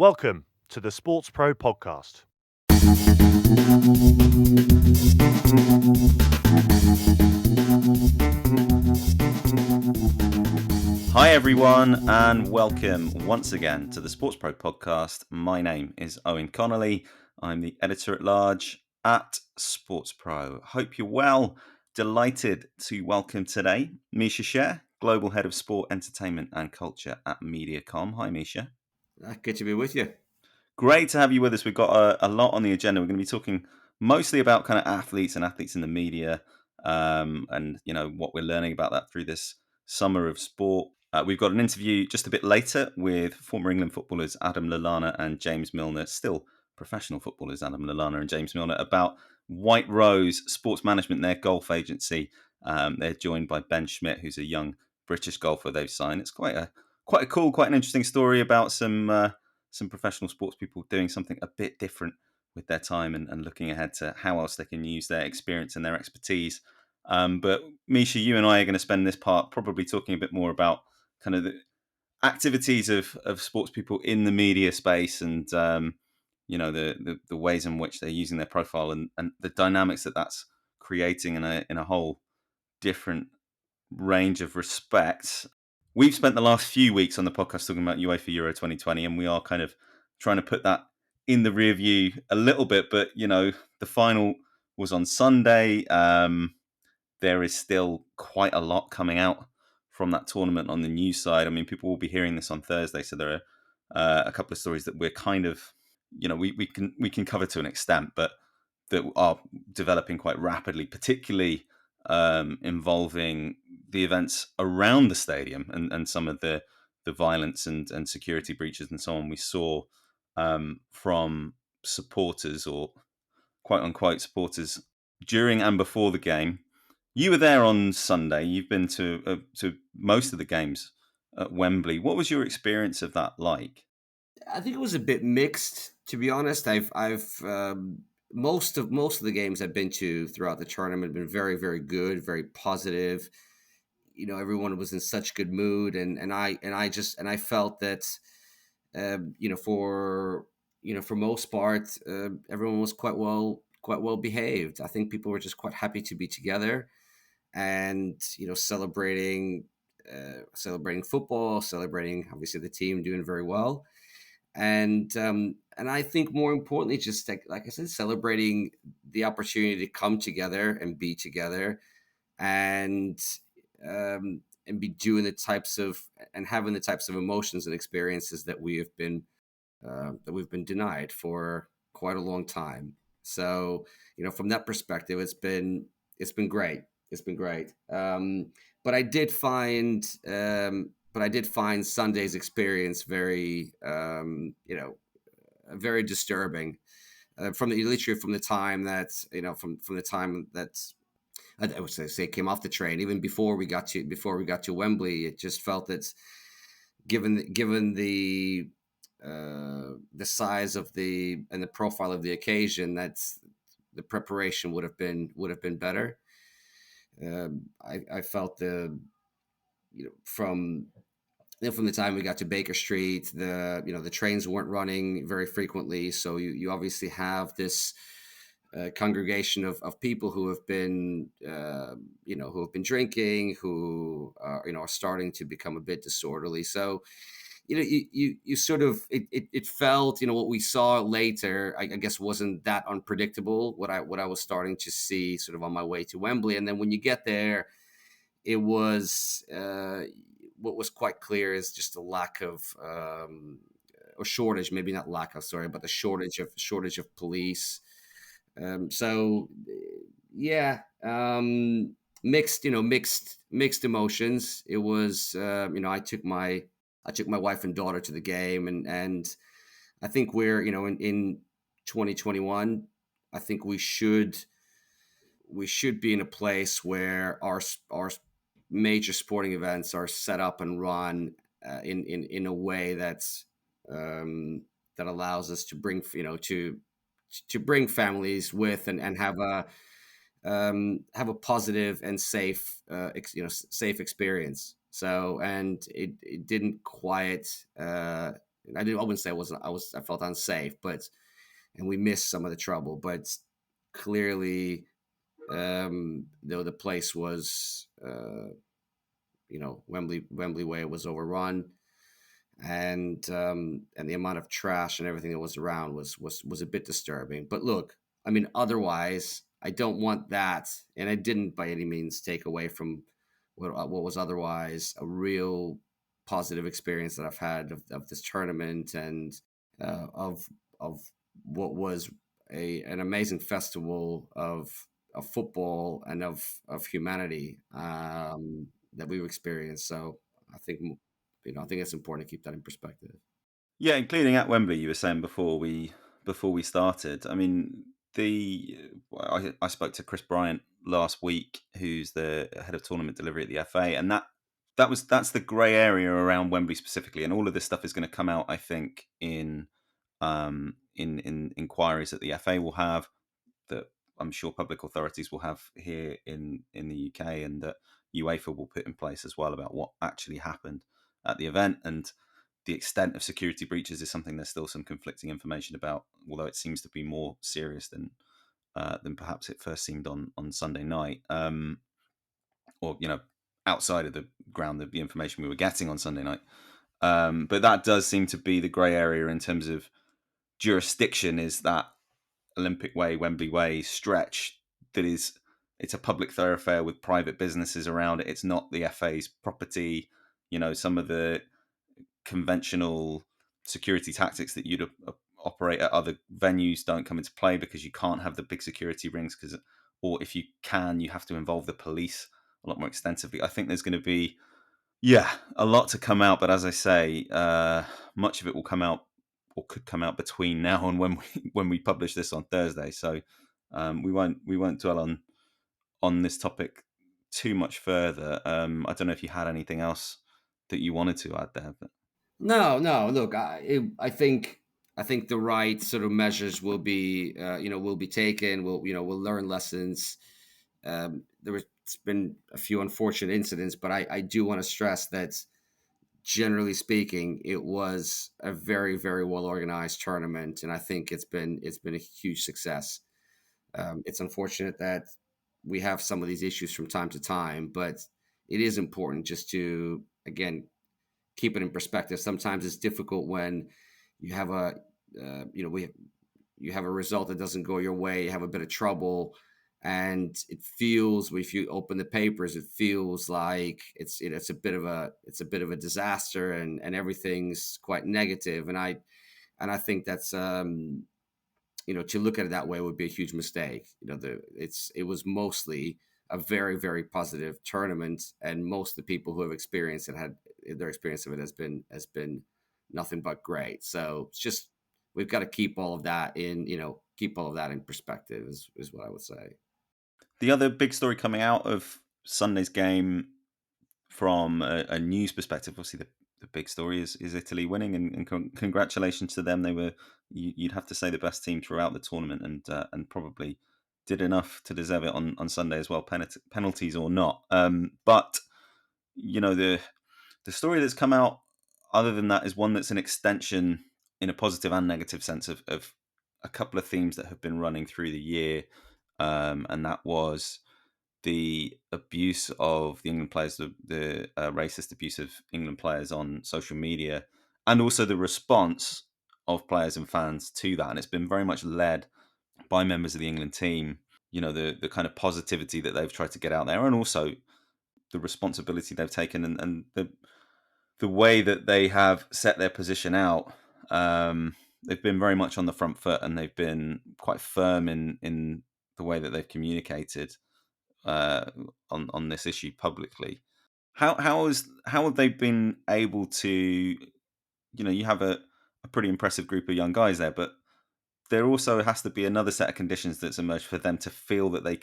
Welcome to the SportsPro Podcast. Hi everyone, and welcome once again to the SportsPro Podcast. My name is Eoin Connolly. I'm the editor-at-large at SportsPro. Hope you're well. Delighted to welcome today Misha Sher, Global Head of Sport, Entertainment and Culture at Mediacom. Hi Misha. Good to be with you. Great to have you with us. We've got a lot on the agenda. We're going to be talking mostly about kind of athletes and athletes in the media, and what we're learning about that through this summer of sport. We've got an interview just a bit later with former England footballers Adam Lallana and James Milner, still professional footballers Adam Lallana and James Milner, about White Rose Sports Management, their golf agency. They're joined by Ben Schmidt, who's a young British golfer they've signed. It's quite a cool, quite an interesting story about some professional sports people doing something a bit different with their time and looking ahead to how else they can use their experience and their expertise. But Misha, you and I are going to spend this part probably talking a bit more about kind of the activities of sports people in the media space and the ways in which they're using their profile and the dynamics that's creating in a whole different range of respects. We've spent the last few weeks on the podcast talking about UEFA Euro 2020, and we are kind of trying to put that in the rear view a little bit. But, the final was on Sunday. There is still quite a lot coming out from that tournament on the news side. I mean, people will be hearing this on Thursday, so there are a couple of stories that we're kind of, we can cover to an extent, but that are developing quite rapidly, particularly involving the events around the stadium and some of the violence and security breaches and so on we saw from supporters or quote unquote supporters during and before the game. You were there on Sunday. You've been to most of the games at Wembley. What was your experience of that like? I think it was a bit mixed, to be honest. I've most of the games I've been to throughout the tournament have been very, very good, very positive. Everyone was in such good mood, and I felt that for most part, everyone was quite well behaved. I think people were just quite happy to be together and celebrating football, celebrating obviously the team doing very well, and I think more importantly, just like I said, celebrating the opportunity to come together and be together, and be doing the types of and having the types of emotions and experiences that we've been denied for quite a long time. So from that perspective, it's been great. It's been great. But I did find Sunday's experience very disturbing. From the time that from the time that I would say came off the train, even before we got to Wembley, it just felt that given the size of and the profile of the occasion, that's the preparation would have been better. I felt from the time we got to Baker Street, the trains weren't running very frequently, so you obviously have this congregation of people who have been drinking, who are starting to become a bit disorderly. So you sort of it felt what we saw later, I guess, wasn't that unpredictable, what I was starting to see sort of on my way to Wembley. And then when you get there, it was what was quite clear is just a lack of or shortage, maybe not lack of, sorry, but the shortage of police. So yeah, mixed emotions. It was I took my wife and daughter to the game, and I think we're in 2021. I think we should be in a place where our major sporting events are set up and run in a way that allows us to bring to bring families with and have a positive and safe safe experience. So, and it didn't quite I wouldn't say I felt unsafe, but and we missed some of the trouble, but clearly, though the place was, Wembley Way was overrun, and the amount of trash and everything that was around was a bit disturbing. But look, I mean, otherwise, I don't want that, and I didn't by any means take away from what was otherwise a real positive experience that I've had of this tournament, and of what was an amazing festival of football and of humanity, that we've experienced. So I think I think it's important to keep that in perspective. Yeah, including at Wembley. You were saying before we started. I mean, I spoke to Chris Bryant last week, who's the head of tournament delivery at the FA, and that's the grey area around Wembley specifically, and all of this stuff is going to come out, I think, in inquiries that the FA will have, that I'm sure public authorities will have here in the UK, and that UEFA will put in place as well, about what actually happened at the event. And the extent of security breaches is something there's still some conflicting information about, although it seems to be more serious than perhaps it first seemed on Sunday night, or outside of the ground of the information we were getting on Sunday night. But that does seem to be the grey area in terms of jurisdiction, is that Olympic Way, Wembley Way stretch it's a public thoroughfare with private businesses around it. It's not the FA's property. Some of the conventional security tactics that you'd operate at other venues don't come into play, because you can't have the big security rings, or if you can, you have to involve the police a lot more extensively. I think there's going to be a lot to come out, but as I say, much of it will come out, or could come out, between now and when we publish this on Thursday. So we won't dwell on this topic too much further. I don't know if you had anything else that you wanted to add there, but No, no. Look, I think the right sort of measures will be taken. We'll learn lessons. There's been a few unfortunate incidents, but I do want to stress that generally speaking, it was a very, very well organized tournament, and I think it's been a huge success. It's unfortunate that we have some of these issues from time to time, but it is important just to, again, keep it in perspective. Sometimes it's difficult when you have you have a result that doesn't go your way, you have a bit of trouble, and it feels, if you open the papers, it feels like it's a bit of a disaster, and everything's quite negative. And I think that's, to look at it that way would be a huge mistake. It was mostly a very, very positive tournament, and most of the people who have experienced it had their experience of it has been nothing but great. So it's just, we've got to keep all of that in perspective, is what I would say. the other big story coming out of Sunday's game, from a news perspective, obviously the big story is Italy winning, and congratulations to them. They were, you'd have to say, the best team throughout the tournament, and probably did enough to deserve it on Sunday as well, penalties or not. But the story that's come out, other than that, is one that's an extension, in a positive and negative sense, of a couple of themes that have been running through the year, and that was the abuse of the England players, the racist abuse of England players on social media, and also the response of players and fans to that. And it's been very much led by members of the England team. The kind of positivity that they've tried to get out there, and also the responsibility they've taken, and the way that they have set their position out. They've been very much on the front foot, and they've been quite firm in the way that they've communicated on this issue publicly. How have they been able to? You have a pretty impressive group of young guys there, but there also has to be another set of conditions that's emerged for them to feel that they're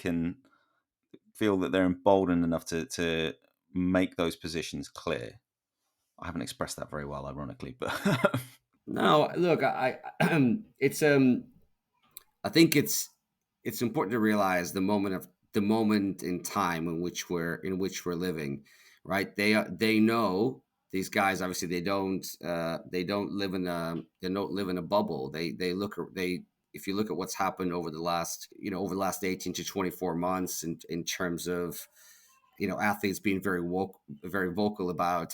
emboldened enough to make those positions clear. I haven't expressed that very well, ironically, but No, look, it's I think it's important to realize the moment in time in which we're living, right? They know these guys, obviously, they don't live in a bubble. They if you look at what's happened over the last, over the last 18 to 24 months in terms of, athletes being very vocal about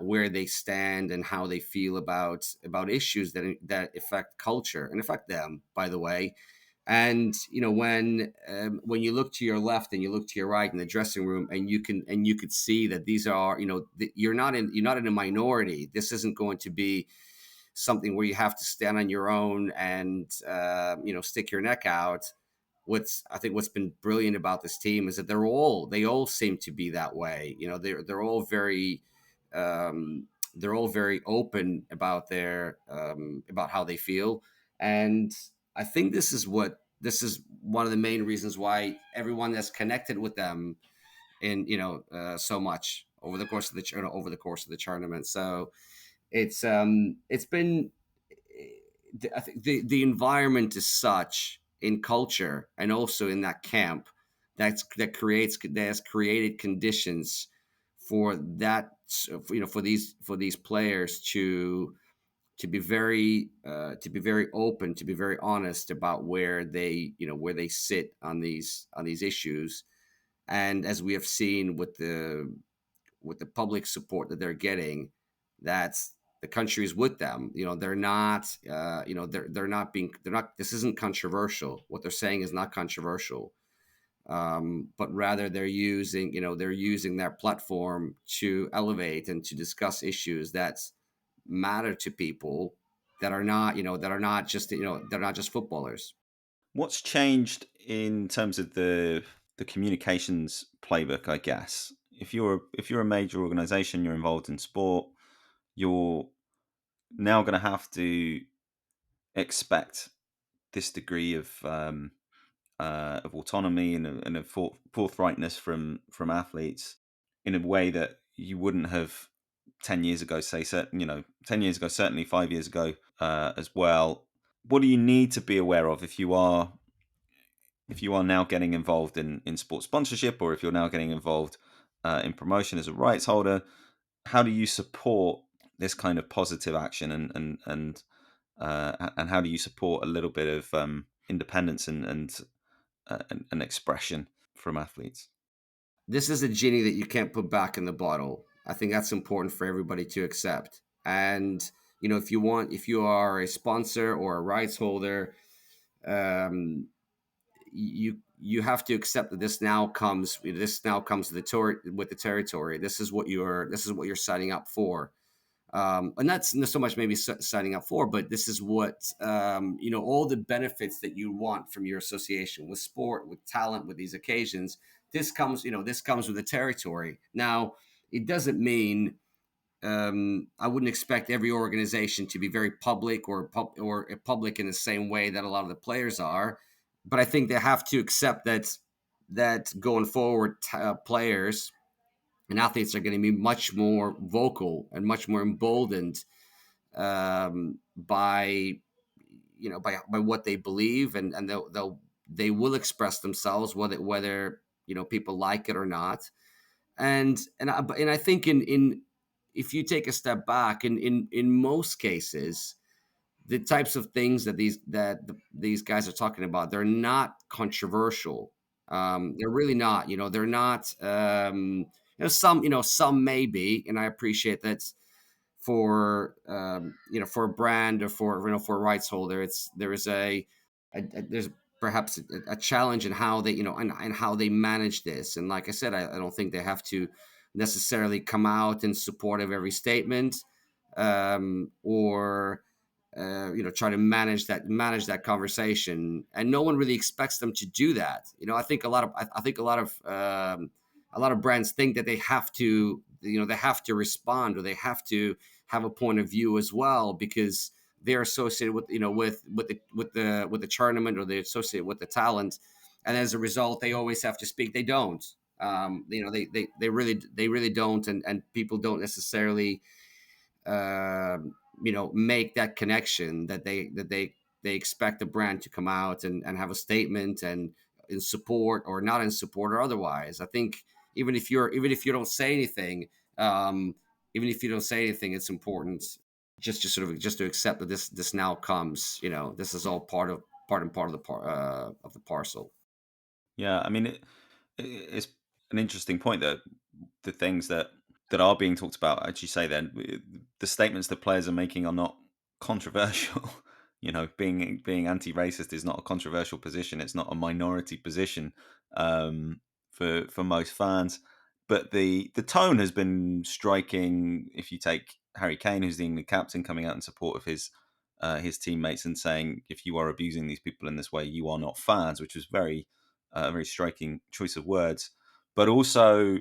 where they stand and how they feel about issues that affect culture and affect them, by the way. And when you look to your left and you look to your right in the dressing room, and you could see that these are, you're not in a minority. This isn't going to be something where you have to stand on your own and stick your neck out. What's been brilliant about this team is that they all seem to be that way. They're all very open about about how they feel. And I think this is one of the main reasons why everyone that's connected with them in so much over the course of the tournament. So it's been, I think the environment is such in culture and also in that camp that has created conditions for that, for these players to be very open, to be very honest about where they sit on these issues. And as we have seen with the public support that they're getting, that's the country is with them. They're not, they're not. This isn't controversial. What they're saying is not controversial, but rather they're using their platform to elevate and to discuss issues that matter to people that are not, they're not just footballers. What's changed in terms of the communications playbook? I guess if you're a major organization, you're involved in sport, you're now going to have to expect this degree of autonomy and a forthrightness from athletes in a way that you wouldn't have 10 years ago, say, 10 years ago, certainly 5 years ago as well. What do you need to be aware of if you are now getting involved in sports sponsorship, or if you're now getting involved in promotion as a rights holder? How do you support this kind of positive action, and how do you support a little bit of independence and expression from athletes? This is a genie that you can't put back in the bottle. I think that's important for everybody to accept. And if you are a sponsor or a rights holder, um, you have to accept that this now comes to with the territory. This is what you're signing up for. And that's not so much maybe signing up for, but this is what, all the benefits that you want from your association with sport, with talent, with these occasions. This comes with the territory. Now, it doesn't mean, I wouldn't expect every organization to be very public or public in the same way that a lot of the players are, but I think they have to accept that going forward, players and athletes are going to be much more vocal and much more emboldened, by by what they believe, and they will express themselves whether people like it or not. And I think in if you take a step back, in most cases, the types of things these guys are talking about, they're not controversial. They're really not. They're not. Some may be, and I appreciate that for a brand or for a rights holder, there's perhaps a challenge in how they and how they manage this. And like I said, I don't think they have to necessarily come out in support of every statement, or try to manage that conversation. And no one really expects them to do that. I think a lot of brands think that they have to respond, or they have to have a point of view as well, because they're associated with with the tournament, or they're associated with the talent, and as a result they always have to speak. They don't. They really don't, and people don't necessarily make that connection that they expect the brand to come out and have a statement, and in support or not in support or otherwise. I think even if you don't say anything, even if you don't say anything, it's important just sort of just to accept that this now comes. This is all part and part of the parcel. Yeah, I mean, it's an interesting point that the things that are being talked about, as you say, then the statements that players are making are not controversial. Being anti-racist is not a controversial position. It's not a minority position for most fans. But the tone has been striking. If you take Harry Kane, who's the England captain, coming out in support of his teammates and saying, if you are abusing these people in this way, you are not fans, which was a very striking choice of words. But also,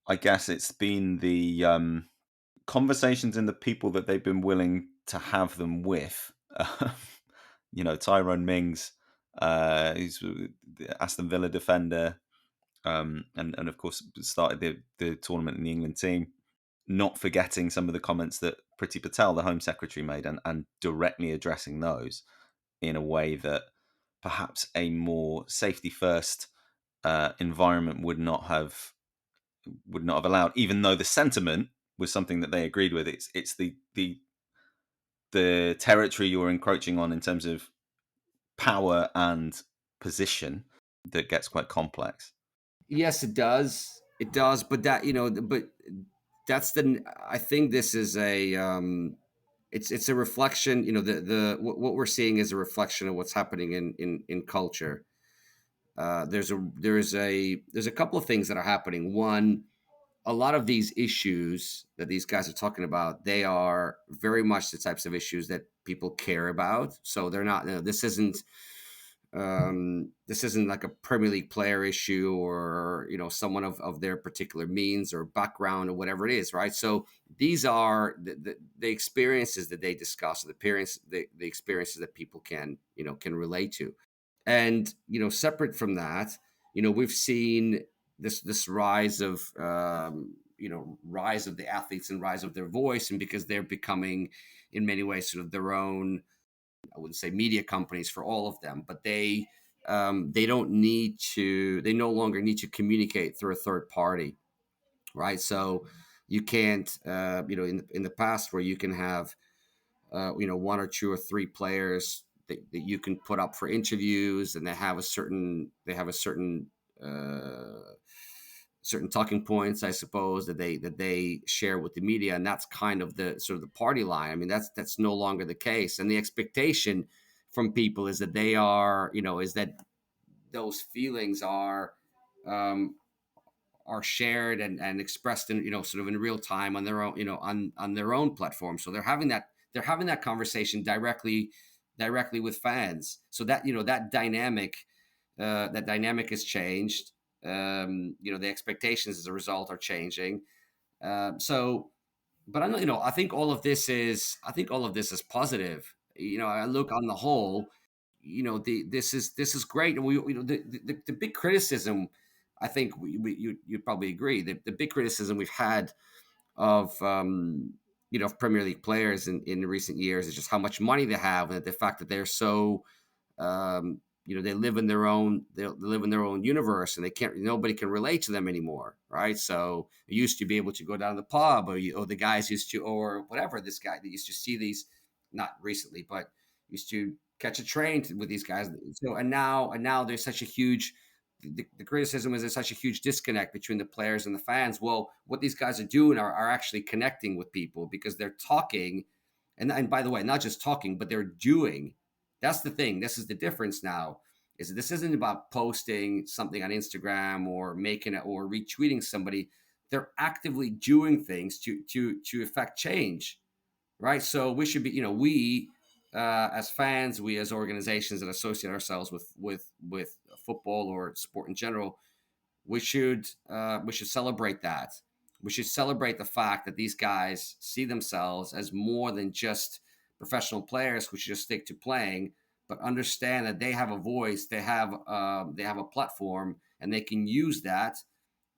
I guess it's been the conversations and the people that they've been willing to have them with. Tyrone Mings, who's the Aston Villa defender, and of course started the tournament in the England team. Not forgetting some of the comments that Priti Patel, the Home Secretary, made, and directly addressing those in a way that perhaps a more safety first environment would not have allowed, even though the sentiment was something that they agreed with. It's the territory you're encroaching on in terms of power and position that gets quite complex. Yes, it does. It does, but that's I think this is it's a reflection. What we're seeing is a reflection of what's happening in culture. There's a couple of things that are happening. One, a lot of these issues that these guys are talking about, they are very much the types of issues that people care about. So they're not. This isn't like a Premier League player issue, or someone of their particular means or background or whatever it is, right? So these are the experiences that they discuss, the experiences that people can relate to. And separate from that, we've seen this rise of rise of the athletes and rise of their voice, and because they're becoming in many ways sort of their own, I wouldn't say media companies for all of them, but they don't need to, they no longer need to communicate through a third party, right? So you can't in the past, where you can have one or two or three players that you can put up for interviews, and they have a certain certain talking points, I suppose, that they share with the media, and that's kind of the sort of the party line. I mean, that's no longer the case, and the expectation from people is that they are, is that those feelings um, are shared and expressed in sort of in real time on their own, on their own platform. So they're having that conversation directly with fans. So that dynamic has changed. The expectations as a result are changing. So, but I know, I think all of this is positive. I look on the whole, this is great. And the big criticism, I think you'd probably agree, that the big criticism we've had of of Premier League players in recent years is just how much money they have, and the fact that they're so they live in their own universe, and nobody can relate to them anymore, right? So you used to be able to go down to the pub, or the guys used to, or whatever, this guy that used to see these, not recently, but used to catch a train with these guys. So and now there's such a huge, the criticism is there's such a huge disconnect between the players and the fans. Well, what these guys are doing are actually connecting with people, because they're talking, and by the way, not just talking, but they're doing. That's the thing. This is the difference now. Is this isn't about posting something on Instagram or making it or retweeting somebody. They're actively doing things to affect change, right? So we should be, we as fans, we as organizations that associate ourselves with football or sport in general, we should celebrate that. We should celebrate the fact that these guys see themselves as more than just professional players who should just stick to playing, but understand that they have a voice, they have a platform, and they can use that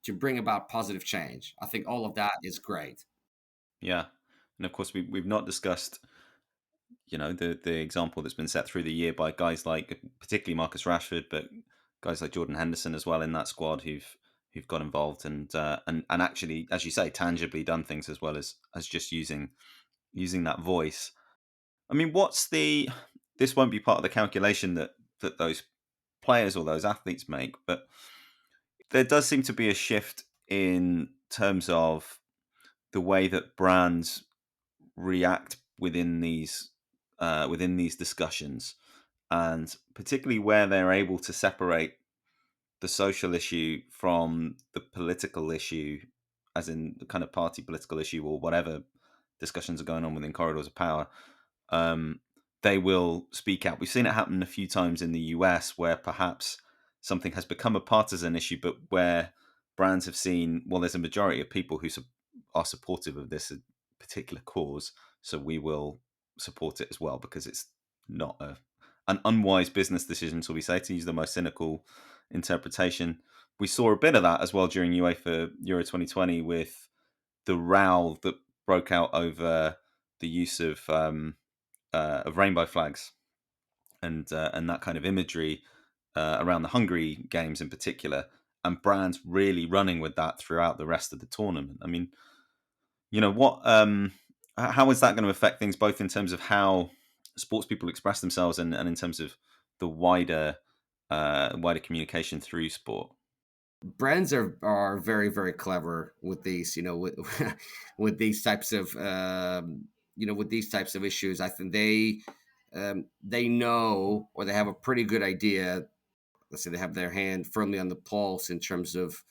to bring about positive change. I think all of that is great. Yeah, and of course we've not discussed the example that's been set through the year by guys like particularly Marcus Rashford, but guys like Jordan Henderson as well in that squad who've you've got involved and actually, as you say, tangibly done things as well as just using that voice. I mean, this won't be part of the calculation that those players or those athletes make, but there does seem to be a shift in terms of the way that brands react within these discussions, and particularly where they're able to separate the social issue from the political issue, as in the kind of party political issue or whatever discussions are going on within corridors of power. um, they will speak out. We've seen it happen a few times in the US where perhaps something has become a partisan issue, but where brands have seen, well, there's a majority of people who are supportive of this particular cause, so we will support it as well because it's not an unwise business decision, so we say, to use the most cynical interpretation. We saw a bit of that as well during UEFA Euro 2020 with the row that broke out over the use of rainbow flags and that kind of imagery around the Hungary games in particular, and brands really running with that throughout the rest of the tournament. I mean, what? How is that going to affect things, both in terms of how sports people express themselves and in terms of the wider communication through sport? Brands are very very clever with these, with these types of with these types of issues. I think they know, or they have a pretty good idea. Let's say they have their hand firmly on the pulse in terms of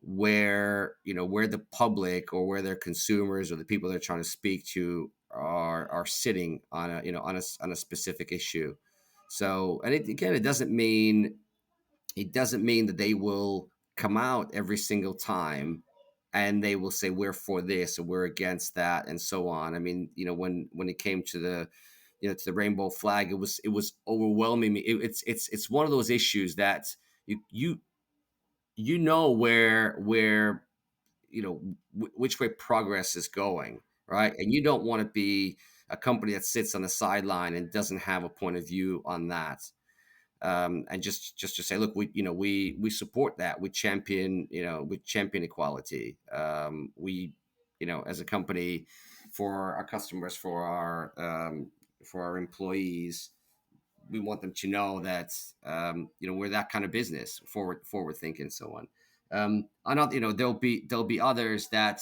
where the public or where their consumers or the people they're trying to speak to are sitting on a specific issue. So, and again, it doesn't mean that they will come out every single time and they will say we're for this or we're against that and so on. I mean, when it came to the rainbow flag, it was overwhelming me. It's one of those issues that where which way progress is going, right? And you don't want to be a company that sits on the sideline and doesn't have a point of view on that. And just to say, look, we support that. We champion equality. We, as a company, for our customers, for our employees, we want them to know that we're that kind of business, forward thinking, and so on. I know, there'll be others that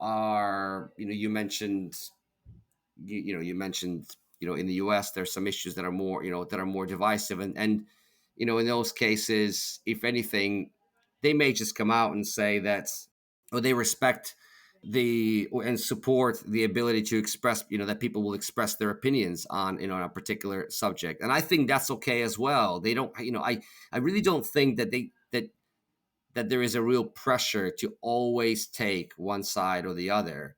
are, you mentioned in the US there's some issues that are more divisive, and in those cases, if anything, they may just come out and say that, or they respect and support the ability to express, that people will express their opinions on a particular subject, and I think that's okay as well. They don't, I really don't think that there is a real pressure to always take one side or the other.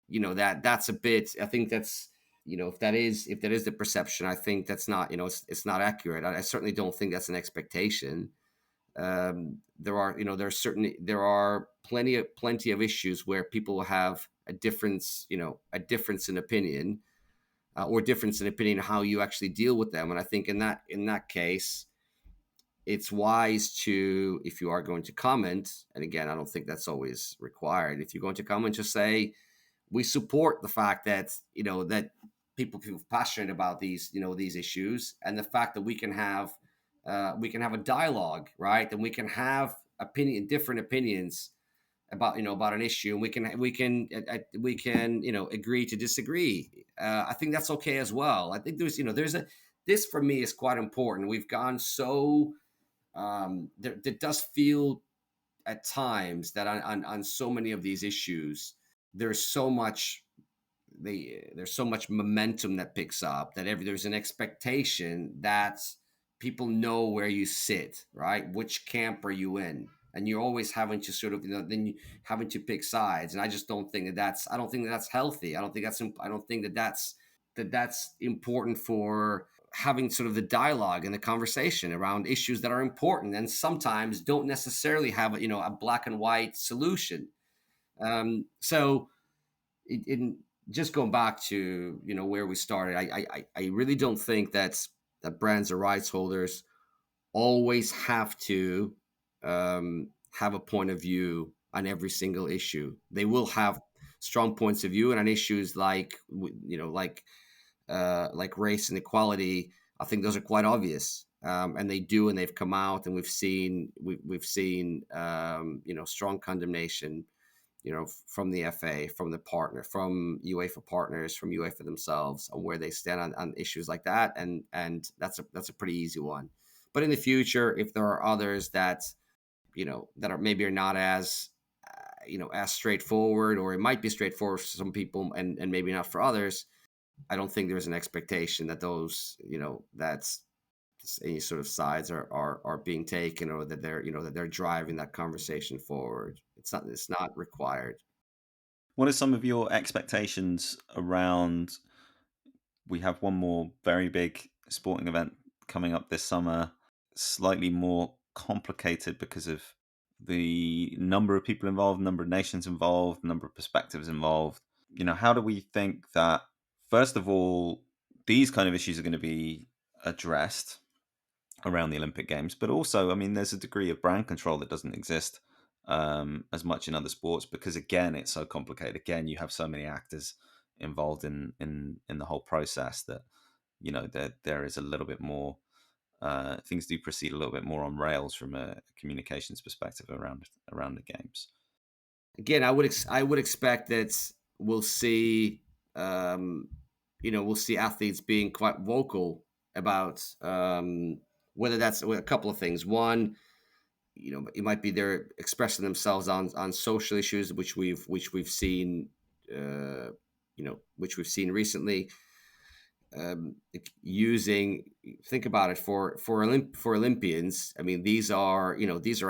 That's a bit, I think that's, if that is the perception, I think that's not, it's not accurate. I certainly don't think that's an expectation. There are plenty of issues where people will have a difference in opinion, or difference in opinion how you actually deal with them. And I think in that case, it's wise to, if you are going to comment, and again, I don't think that's always required. If you're going to comment, just say, we support the fact that that people feel passionate about these issues, and the fact that we can have a dialogue, right? And we can have different opinions about an issue, and we can agree to disagree. I think that's okay as well. I think this for me is quite important. We've gone so there does feel at times that on so many of these issues, there's so much there's so much momentum that picks up, that there's an expectation that people know where you sit, right? Which camp are you in? And you're always having to sort of, then you having to pick sides. And I just don't think I don't think that's healthy. I don't think that's important for having sort of the dialogue and the conversation around issues that are important and sometimes don't necessarily have a black and white solution. So just going back to where we started, I really don't think that brands or rights holders always have to have a point of view on every single issue. They will have strong points of view, and on issues like race and equality, I think those are quite obvious. And they do, and they've come out, and we've seen strong condemnation, from the FA, from the partner, from UEFA partners, from UEFA themselves, on where they stand on issues like that, and that's a pretty easy one. But in the future, if there are others that that are maybe are not as as straightforward, or it might be straightforward for some people and maybe not for others, I don't think there's an expectation that those that's any sort of sides are being taken, or that they're driving that conversation forward. It's not required. What are some of your expectations around? We have one more very big sporting event coming up this summer, slightly more complicated because of the number of people involved, number of nations involved, number of perspectives involved. How do we think that, first of all, these kind of issues are going to be addressed around the Olympic Games? But also, I mean, there's a degree of brand control that doesn't exist as much in other sports, because again, it's so complicated. Again, you have so many actors involved in the whole process that there is a little bit more. Things do proceed a little bit more on rails from a communications perspective around the games. Again, I would expect that we'll see we'll see athletes being quite vocal about whether that's a couple of things. One, it might be they're expressing themselves on social issues, which we've seen which we've seen recently. Using Think about it, for Olympians. I mean, these are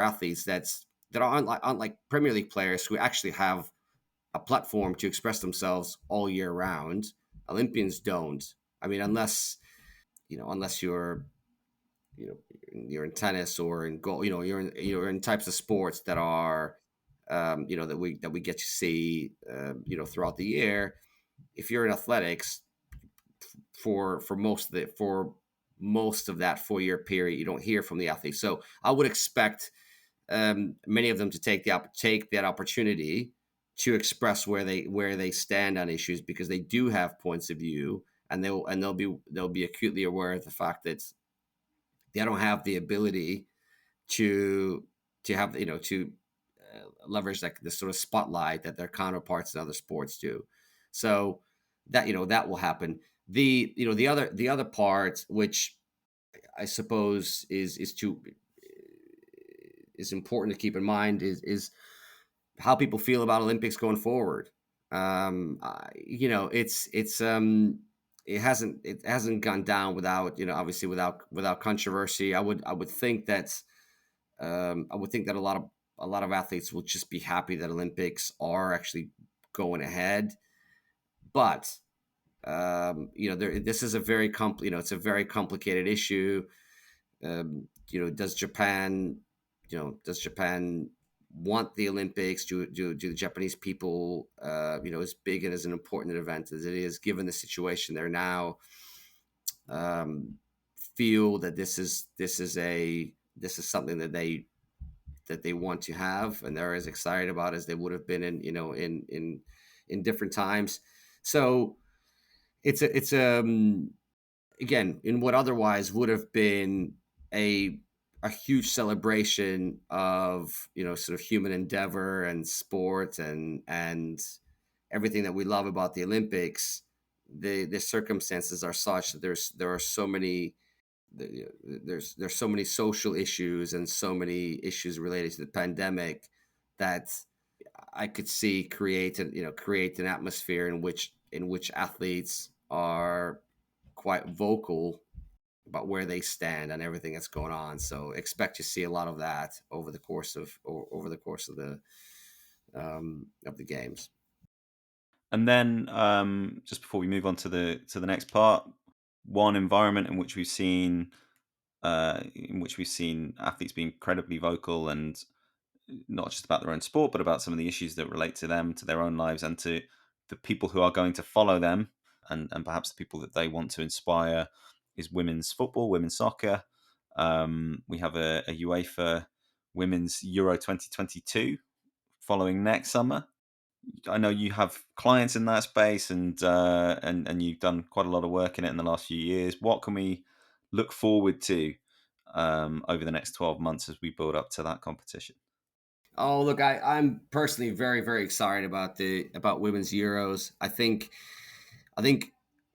athletes that aren't like Premier League players who actually have a platform to express themselves all year round. Olympians don't. I mean, unless you're in tennis or in golf, you're in types of sports that are that we get to see throughout the year. If you're in athletics, for most of that 4-year period, you don't hear from the athletes. So I would expect many of them to take that opportunity to express where they stand on issues, because they do have points of view, and they'll be acutely aware of the fact that they don't have the ability to have to leverage like the sort of spotlight that their counterparts in other sports do. So that will happen. The other part, which I suppose is important to keep in mind, is how people feel about Olympics going forward. It hasn't gone down without obviously without controversy. I would think that a lot of athletes will just be happy that Olympics are actually going ahead. But this is a very it's a very complicated issue. Does Japan want the Olympics? Do the Japanese people, as big and as an important an event as it is, given the situation they're now, feel that this is something that they want to have, and they're as excited about as they would have been in different times. So it's again, in what otherwise would have been a huge celebration of sort of human endeavor and sport and everything that we love about the Olympics, the circumstances are such that there's so many social issues and so many issues related to the pandemic that I could see create an atmosphere in which athletes are quite vocal about where they stand and everything that's going on. So expect to see a lot of that over the course of the games. And then, just before we move on to the next part, one environment in which we've seen athletes being incredibly vocal, and not just about their own sport, but about some of the issues that relate to them, to their own lives, and to the people who are going to follow them, and perhaps the people that they want to inspire, is women's football, women's soccer. We have a UEFA Women's Euro 2022 following next summer. I know you have clients in that space, and you've done quite a lot of work in it in the last few years. What can we look forward to over the next 12 months as we build up to that competition? Oh, look, I'm personally very, very excited about women's Euros. I think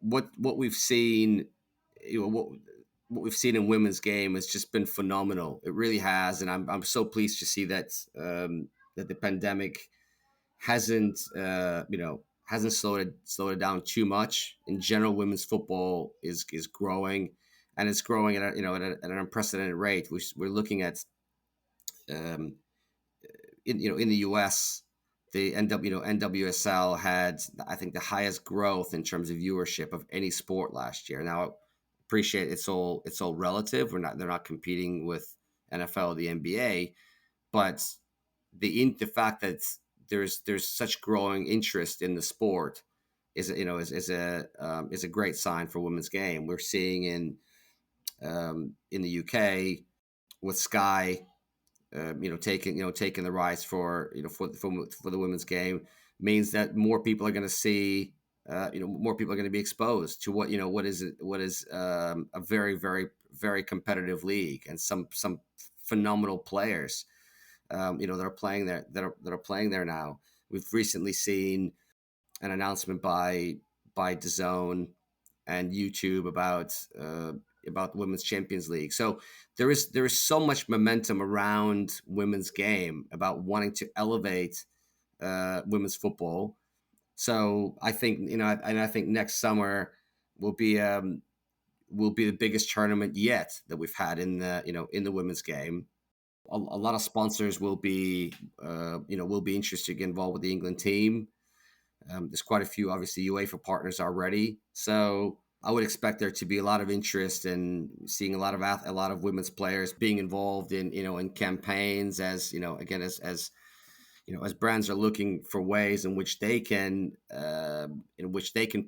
what we've seen, what we've seen in women's game has just been phenomenal. It really has, and I'm so pleased to see that that the pandemic hasn't slowed it down too much. In general, women's football is growing, and it's growing at at an unprecedented rate. We're looking at um, in the US, the NWSL had, I think, the highest growth in terms of viewership of any sport last year. Now, I appreciate it's all relative. They're not competing with NFL or the NBA, but the fact that there's such growing interest in the sport is a great sign for women's game. We're seeing in the UK with Sky, taking the rights for the women's game, means that more people are going to see, more people are going to be exposed to what is a very, very, very competitive league, and some phenomenal players, that are playing there that are playing there now. We've recently seen an announcement by DAZN and YouTube about the Women's Champions League. So there is so much momentum around women's game about wanting to elevate women's football. So I think I think next summer will be the biggest tournament yet that we've had in the women's game. A lot of sponsors will be interested to get involved with the England team. There's quite a few, obviously, UEFA partners already. So I would expect there to be a lot of interest in seeing a lot of women's players being involved in campaigns, as as brands are looking for ways in which they can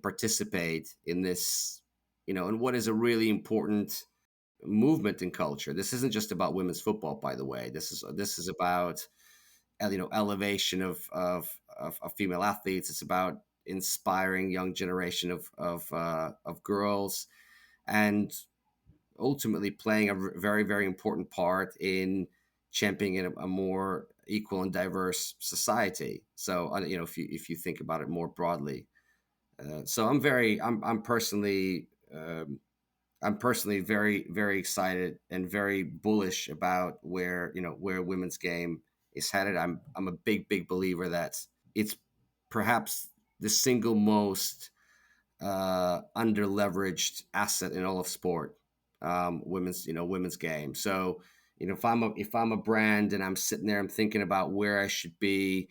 participate in this, in what is a really important movement in culture. This isn't just about women's football, by the way. This is about elevation of female athletes. It's about inspiring young generation of girls, and ultimately playing a very, very important part in championing a more equal and diverse society. So if you think about it more broadly, so I'm personally very, very excited and very bullish about where women's game is headed. I'm a big believer that it's perhaps the single most under leveraged asset in all of sport, women's game. So if I'm a brand and I'm sitting there, I'm thinking about where I should be,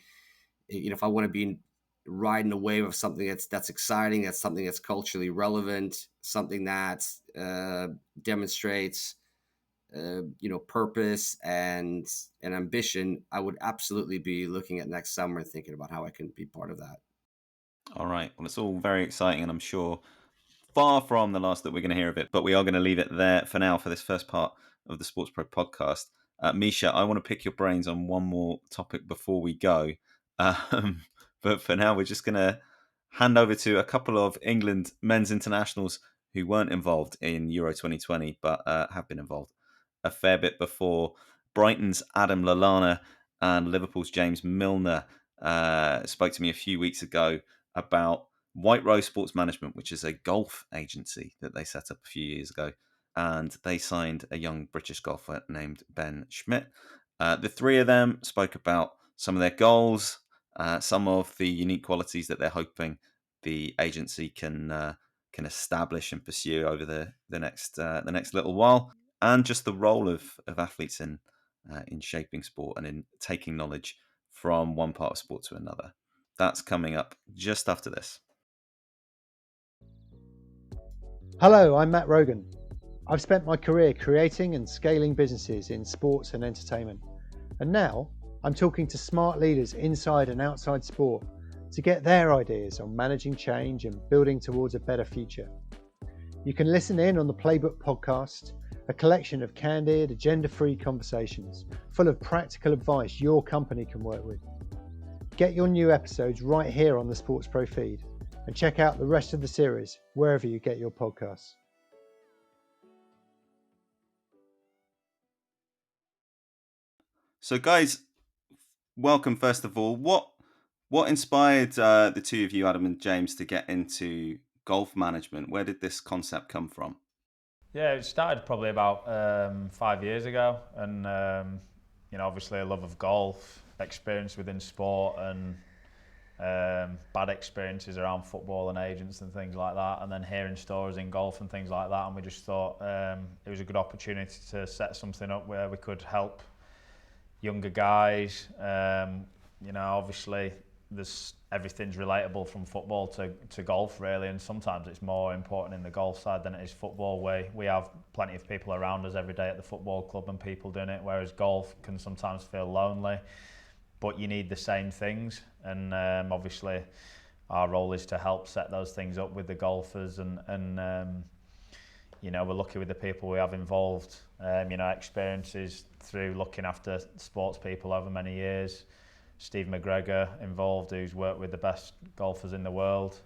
if I want to be riding a wave of something that's exciting, that's something that's culturally relevant, something that demonstrates purpose and ambition, I would absolutely be looking at next summer and thinking about how I can be part of that. All right. Well, it's all very exciting, and I'm sure far from the last that we're going to hear of it, but we are going to leave it there for now for this first part of the SportsPro podcast. Misha, I want to pick your brains on one more topic before we go. But for now, we're just going to hand over to a couple of England men's internationals who weren't involved in Euro 2020, but have been involved a fair bit before. Brighton's Adam Lallana and Liverpool's James Milner spoke to me a few weeks ago about White Rose Sports Management, which is a golf agency that they set up a few years ago. And they signed a young British golfer named Ben Schmidt. The three of them spoke about some of their goals, some of the unique qualities that they're hoping the agency can establish and pursue over the next little while, and just the role of athletes in shaping sport and in taking knowledge from one part of sport to another. That's coming up just after this. Hello, I'm Matt Rogan. I've spent my career creating and scaling businesses in sports and entertainment, and now I'm talking to smart leaders inside and outside sport to get their ideas on managing change and building towards a better future. You can listen in on the Playbook podcast, a collection of candid, agenda-free conversations full of practical advice your company can work with. Get your new episodes right here on the SportsPro feed and check out the rest of the series wherever you get your podcasts. So, guys, welcome first of all. What inspired the two of you, Adam and James, to get into golf management? Where did this concept come from? Yeah, it started probably about 5 years ago, and obviously a love of golf, experience within sport, and bad experiences around football and agents and things like that, and then hearing stories in golf and things like that, and we just thought it was a good opportunity to set something up where we could help younger guys. Obviously everything's relatable from football to golf really, and sometimes it's more important in the golf side than it is football. We have plenty of people around us every day at the football club and people doing it, whereas golf can sometimes feel lonely, but you need the same things, and obviously our role is to help set those things up with the golfers, and we're lucky with the people we have involved. Experiences through looking after sports people over many years. Steve McGregor involved, who's worked with the best golfers in the world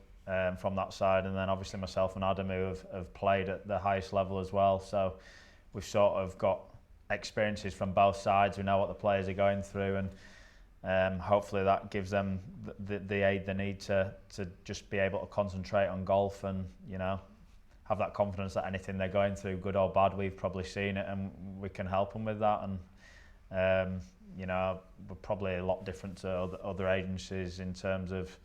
from that side, and then obviously myself and Adam, who have played at the highest level as well. So we've sort of got experiences from both sides. We know what the players are going through, and hopefully that gives them the aid they need to just be able to concentrate on golf, and have that confidence that anything they're going through, good or bad, we've probably seen it and we can help them with that. And we're probably a lot different to other agencies in terms of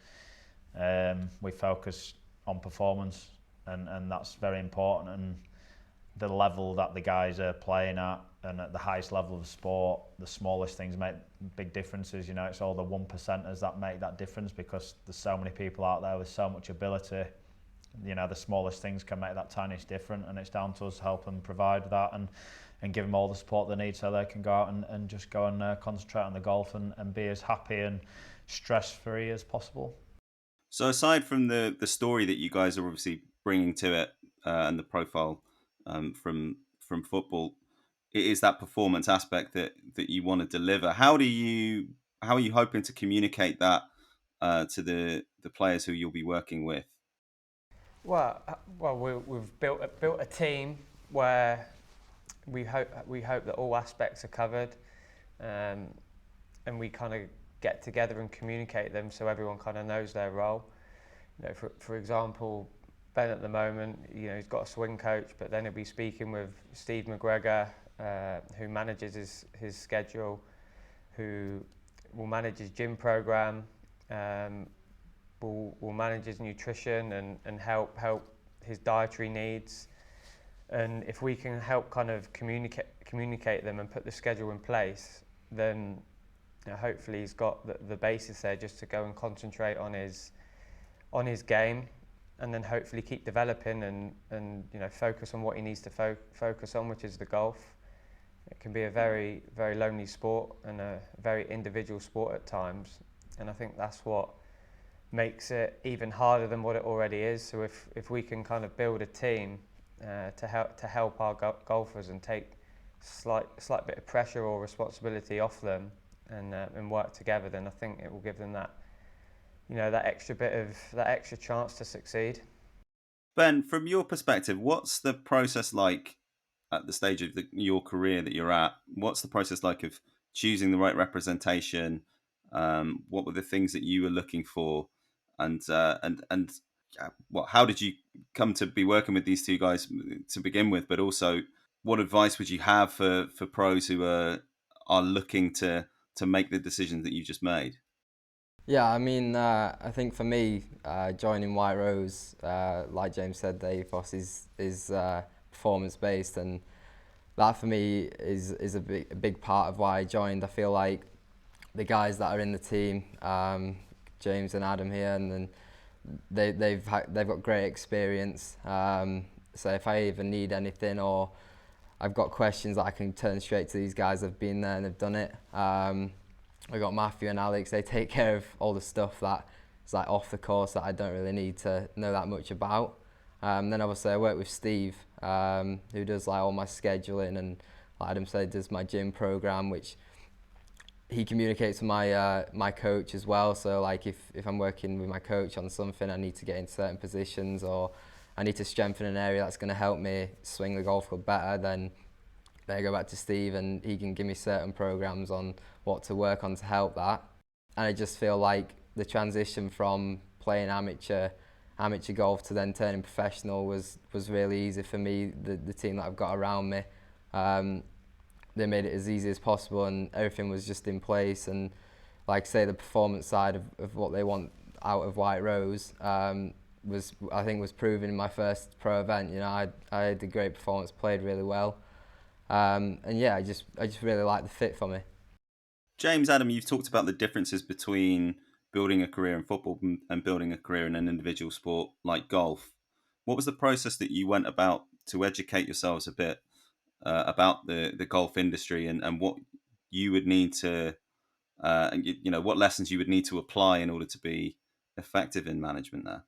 we focus on performance, and that's very important, and the level that the guys are playing at, and at the highest level of sport, the smallest things make big differences. It's all the 1%ers that make that difference, because there's so many people out there with so much ability. The smallest things can make that tiniest difference, and it's down to us to help them provide that and give them all the support they need so they can go out and just go and concentrate on the golf and be as happy and stress-free as possible. So aside from the story that you guys are obviously bringing to it and the profile from football, it is that performance aspect that you want to deliver. How are you hoping to communicate that to the players who you'll be working with? Well, we've built a team where we hope that all aspects are covered, and we kind of get together and communicate them so everyone kind of knows their role. For example, Ben at the moment, he's got a swing coach, but then he'll be speaking with Steve McGregor, who manages his schedule, who will manage his gym program. Will manage his nutrition and help his dietary needs. And if we can help kind of communicate them and put the schedule in place, then hopefully he's got the basis there just to go and concentrate on his game, and then hopefully keep developing and focus on what he needs to focus on, which is the golf. It can be a very, very lonely sport and a very individual sport at times, and I think that's what makes it even harder than what it already is. So if we can kind of build a team to help our golfers and take slight bit of pressure or responsibility off them and work together, then I think it will give them that that extra chance to succeed. Ben, from your perspective, what's the process like at the stage of your career that you're at? What's the process like of choosing the right representation? What were the things that you were looking for? And how did you come to be working with these two guys to begin with? But also, what advice would you have for pros who are looking to make the decisions that you just made? Yeah, I mean, I think for me, joining White Rose, like James said, the ethos is performance based, and that for me is a big part of why I joined. I feel like the guys that are in the team, James and Adam here, and then they've got great experience. So if I even need anything or I've got questions, I can turn straight to these guys. Have been there and they've done it. We've got Matthew and Alex. They take care of all the stuff that is like off the course that I don't really need to know that much about. Then obviously I work with Steve, who does like all my scheduling, and like Adam said, does my gym program, which he communicates with my coach as well. So like if I'm working with my coach on something, I need to get in certain positions, or I need to strengthen an area that's going to help me swing the golf club better, then I go back to Steve and he can give me certain programs on what to work on to help that. And I just feel like the transition from playing amateur golf to then turning professional was really easy for me. The team that I've got around me, they made it as easy as possible, and everything was just in place. And like say the performance side of what they want out of White Rose was proven in my first pro event. You know, I had a great performance, played really well, and yeah, I just really like the fit for me. James, Adam, you've talked about the differences between building a career in football and building a career in an individual sport like golf. What was the process that you went about to educate yourselves a bit about the golf industry and what you would need to, what lessons you would need to apply in order to be effective in management there?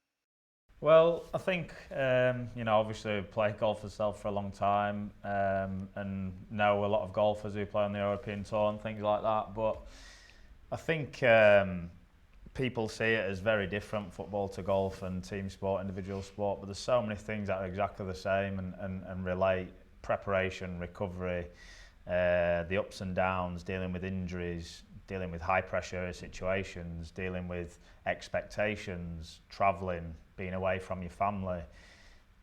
Well, I think, obviously played golf myself for a long time and know a lot of golfers who play on the European Tour and things like that. But I think people see it as very different, football to golf and team sport, individual sport. But there's so many things that are exactly the same and relate. Preparation, recovery, the ups and downs, dealing with injuries, dealing with high pressure situations, dealing with expectations, travelling, being away from your family.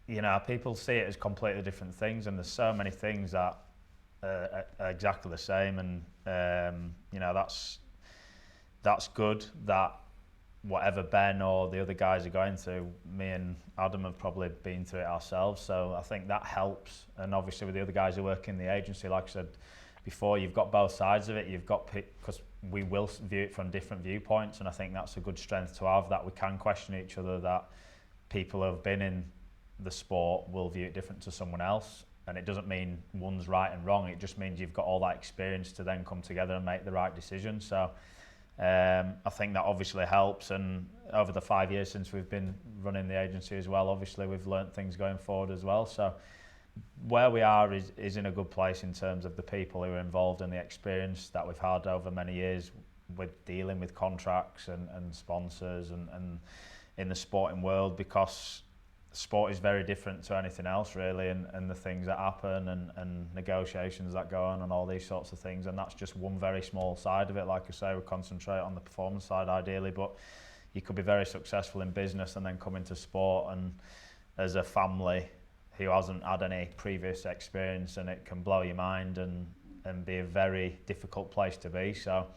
You know, people see it as completely different things, and there's so many things that are exactly the same. And that's good that whatever Ben or the other guys are going through, me and Adam have probably been through it ourselves. So I think that helps. And obviously with the other guys who work in the agency, like I said before, you've got both sides of it. You've got, because we will view it from different viewpoints, and I think that's a good strength to have, that we can question each other, that people who have been in the sport will view it different to someone else. And it doesn't mean one's right and wrong. It just means you've got all that experience to then come together and make the right decision. So I think that obviously helps, and over the 5 years since we've been running the agency as well, obviously we've learnt things going forward as well. So where we are is in a good place in terms of the people who are involved and the experience that we've had over many years with dealing with contracts and sponsors and in the sporting world, because sport is very different to anything else really, and the things that happen and negotiations that go on and all these sorts of things, and that's just one very small side of it. Like I say, we concentrate on the performance side ideally, but you could be very successful in business and then come into sport, and as a family who hasn't had any previous experience, and it can blow your mind and be a very difficult place to be. So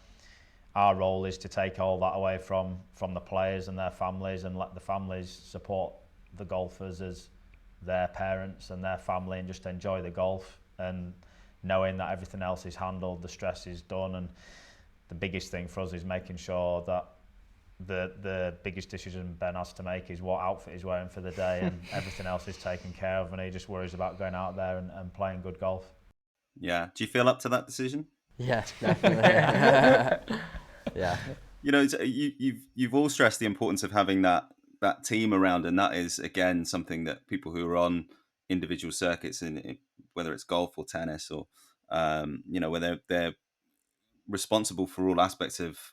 our role is to take all that away from the players and their families, and let the families support the golfers as their parents and their family, and just enjoy the golf, and knowing that everything else is handled, the stress is done. And the biggest thing for us is making sure that the biggest decision Ben has to make is what outfit he's wearing for the day, and everything else is taken care of, and he just worries about going out there and playing good golf. Yeah. Do you feel up to that decision? Yeah, definitely. Yeah. You know, you've all stressed the importance of having that team around, and that is again something that people who are on individual circuits, in whether it's golf or tennis or where they're responsible for all aspects of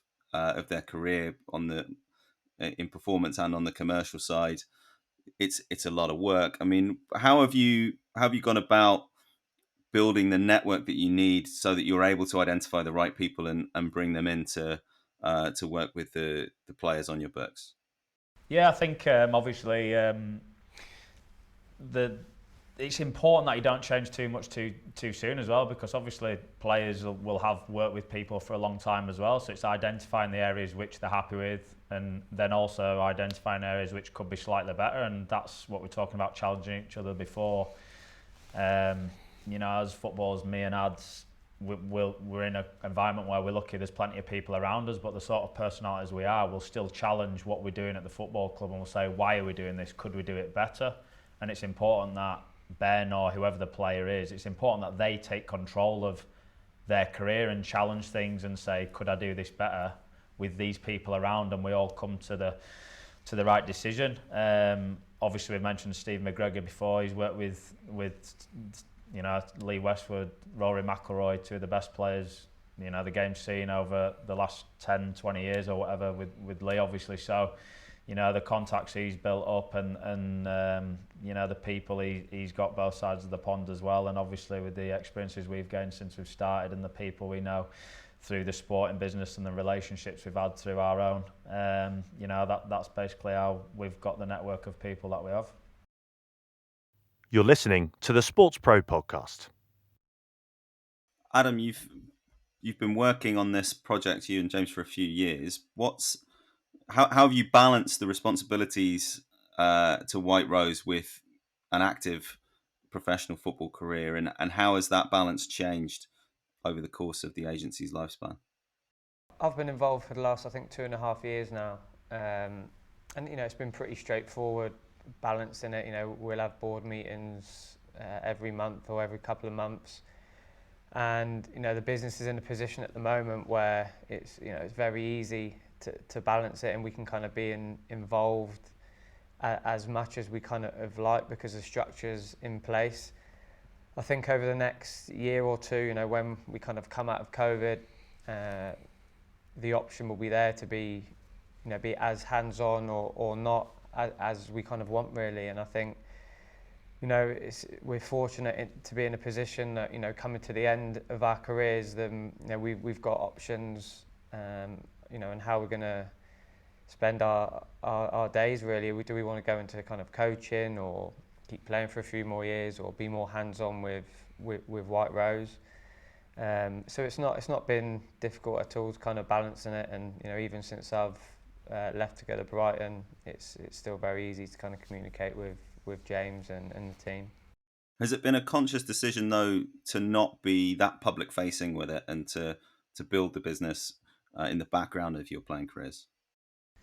their career in performance and on the commercial side. It's a lot of work. I mean, how have you gone about building the network that you need so that you're able to identify the right people and bring them in to work with the players on your books? Yeah, I think obviously it's important that you don't change too much too soon as well, because obviously players will have worked with people for a long time as well. So it's identifying the areas which they're happy with, and then also identifying areas which could be slightly better. And that's what we're talking about, challenging each other before. As footballers, me and Ads, we're in an environment where we're lucky there's plenty of people around us, but the sort of personalities we are will still challenge what we're doing at the football club, and we'll say, why are we doing this? Could we do it better? And it's important that Ben or whoever the player is, it's important that they take control of their career and challenge things and say, could I do this better with these people around? And we all come to the right decision. obviously we mentioned Steve McGregor before. He's worked with Lee Westwood, Rory McIlroy, two of the best players the game's seen over the last 10, 20 years or whatever with Lee, obviously. So the contacts he's built up and the people he's got both sides of the pond as well, and obviously with the experiences we've gained since we've started and the people we know through the sporting business and the relationships we've had through our own, that's basically how we've got the network of people that we have. You're listening to the SportsPro Podcast. Adam, you've been working on this project, you and James, for a few years. How have you balanced the responsibilities to White Rose with an active professional football career, and how has that balance changed over the course of the agency's lifespan? I've been involved for the last, I think, 2.5 years now, and it's been pretty straightforward balancing it. We'll have board meetings every month or every couple of months, and the business is in a position at the moment where it's very easy to balance it, and we can kind of be involved as much as we kind of like, because the structure's in place. I think over the next year or two, when we kind of come out of COVID, the option will be there to be as hands-on or not as we kind of want, really. And I think we're fortunate to be in a position that coming to the end of our careers, then we've got options, and how we're going to spend our days, really. Do we want to go into kind of coaching, or keep playing for a few more years, or be more hands-on with White Rose? So it's not been difficult at all, kind of balancing it. And even since I've left to go to Brighton, it's still very easy to kind of communicate with James and the team. Has it been a conscious decision, though, to not be that public facing with it, and to build the business in the background of your playing careers?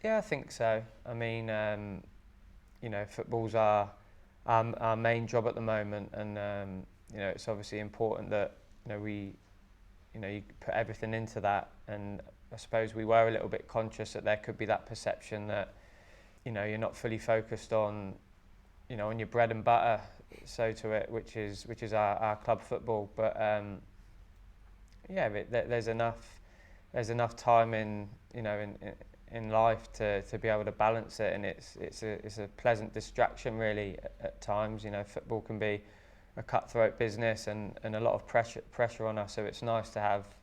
Yeah, I think so. I mean, football's our main job at the moment, and it's obviously important that you put everything into that. And I suppose we were a little bit conscious that there could be that perception that you're not fully focused on on your bread and butter, so to it, which is our club football. But there's enough time in life to be able to balance it, and it's a pleasant distraction, really, at times. Football can be a cutthroat business and a lot of pressure on us, so it's nice to have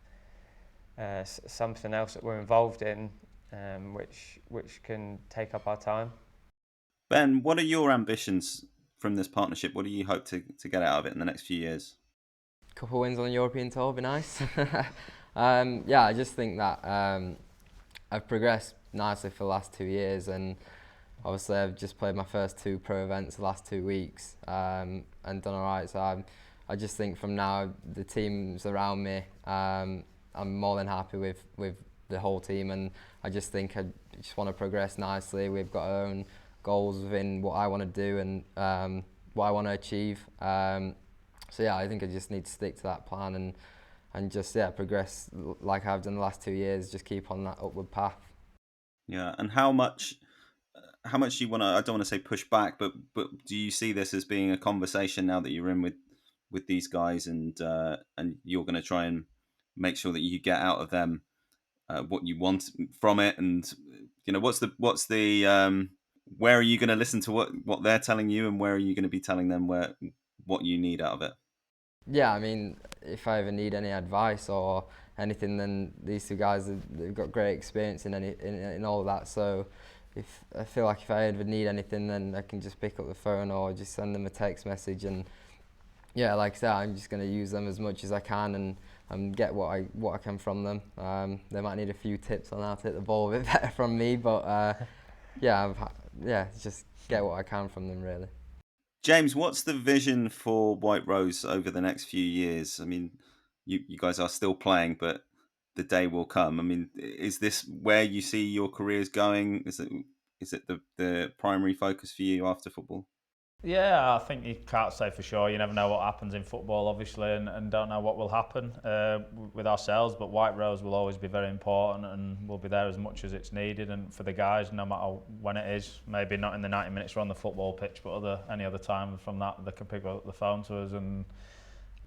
something else that we're involved in, which can take up our time. Ben, what are your ambitions from this partnership? What do you hope to get out of it in the next few years? Couple wins on the European tour would be nice. I just think that I've progressed nicely for the last 2 years, and obviously I've just played my first 2 pro events the last 2 weeks, and done alright. So I just think from now, the teams around me, I'm more than happy with the whole team, and I just think I just want to progress nicely. We've got our own goals within what I want to do and what I want to achieve. I think I just need to stick to that plan and just progress like I've done the last 2 years. Just keep on that upward path. Yeah, and how much you want to? I don't want to say push back, but do you see this as being a conversation now that you're in with these guys, and you're going to try and make sure that you get out of them what you want from it, and what's the where are you going to listen to what they're telling you, and where are you going to be telling them what you need out of it? Yeah, I mean, if I ever need any advice or anything, then these 2 guys, they've got great experience in all of that. So if I feel like if I ever need anything, then I can just pick up the phone or just send them a text message. And like I said, I'm just going to use them as much as I can and get what I can from them. They might need a few tips on how to hit the ball a bit better from me, but just get what I can from them, really. James, what's the vision for White Rose over the next few years? I mean, you guys are still playing, but the day will come. I mean, is this where you see your careers going? Is it the primary focus for you after football? Yeah, I think you can't say for sure. You never know what happens in football, obviously, and don't know what will happen with ourselves. But White Rose will always be very important, and we'll be there as much as it's needed. And for the guys, no matter when it is, maybe not in the 90 minutes we're on the football pitch, but any other time from that, they can pick up the phone to us. And